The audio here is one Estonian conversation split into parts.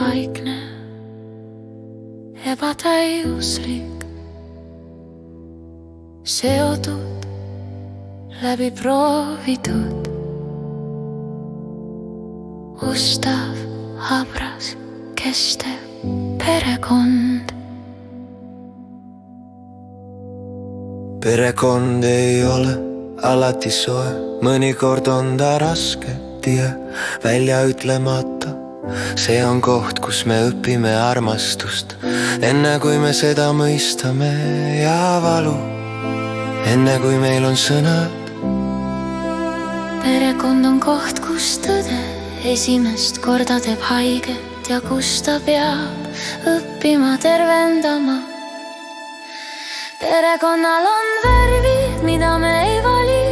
vaikne, ebatäiuslik, seotud, läbi proovitud, ustav, habras, kestev perekond. Perekond ei ole alati soe, mõnikord on ta raske, tihe, väljaütlemata. See on koht, kus me õpime armastust, enne kui me seda mõistame, ja valu, enne kui meil on sõnad. Perekond on koht, kus tõde esimest korda teeb haiget ja kus ta peab õppima tervendama. Perekonnal on värvid, mida me ei vali,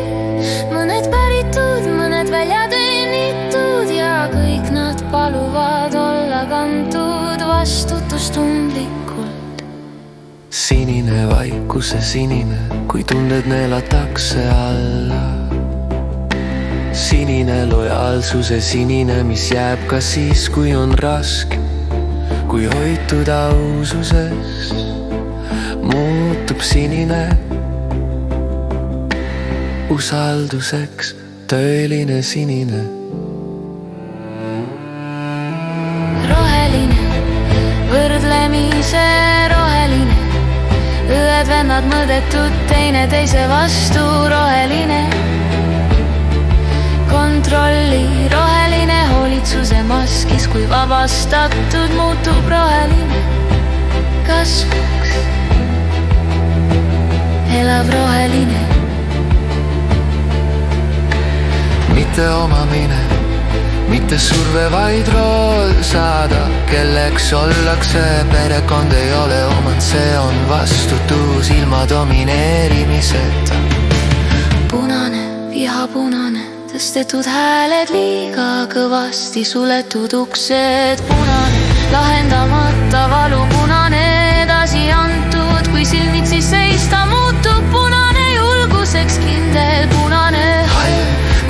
mõned päritud, mõned väljateenitud ja kõik nad paluvad olla kantud vastutustundlikult. Sinine vaikuse sinine, kui tunded neelatakse alla. Sinine lojaalsuse sinine, mis jääb ka siis, kui on raske, kui hoitud aususest muutub sinine usalduseks, tõeline sinine. Roheline, võrdlemise roheline, õed-vennad mõõdetud teineteise vastu roheline, kontrolli roheline, hoolitsuse maskis, kui vabastatud muutub roheline kasvuks. Elav roheline, mitte omamine, mitte surve, vaid rool saada, kelleks ollakse. Perekond ei ole omand, see on vastutus ilma domineerimiseta. punane, vihapunane, tõstetud hääled liiga kõvasti, suletud uksed, punane, lahendamata valu, punane, edasi antud, kui silmitsi seista muutub punane, julguseks kindel punane. Hall,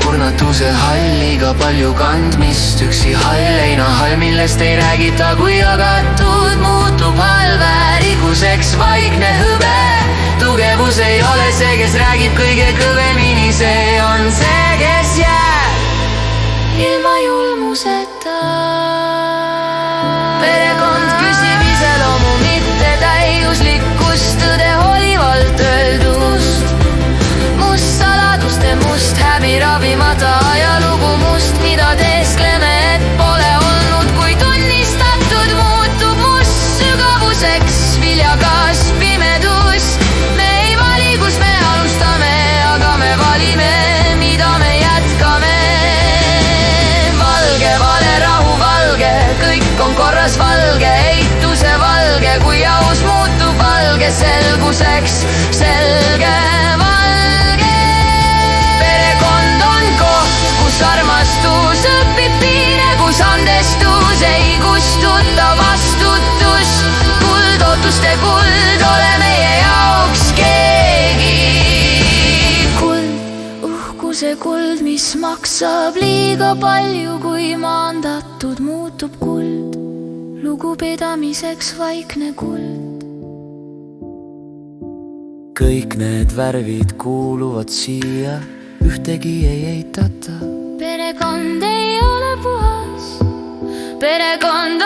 kurnatuse hall, liiga palju kandmist, üksi hall, heinahall, millest ei räägita, kui jagatud muutub hall, väärikuseks vaikne hõbe. Tugevus ei ole see, kes räägib kõige kõvemini, see on see, kes jääb ilma julmuseta. Perekond küsib iseloomu, mitte täiuslikkust, tõde holivalt öeldust, must saladuste must, häbi ravimata ajalugu must, mida teeskleme, et pole olnud, kui tunnistatud muutub must sügavuseks, viljakas pimedus. Me ei vali, kus me alustame, aga me valime, mida me jätkame. Valge, vale, rahu, valge, kõik on korras, valge, eituse valge, kui aus muutub valge, selguseks selge valge. Perekond on koht, kus armastus õpib piire, kus andestus ei kustuta, vastutus kuld, ootuste kuld, ole meie jaoks keegi. Kuld, uhkuse kuld, mis maksab liiga palju, kui maandatud muutub kuld, lugupidamiseks vaikne kuld. kõik need värvid kuuluvad siia, ühtegi ei eitata. Perekond ei ole puhas, perekond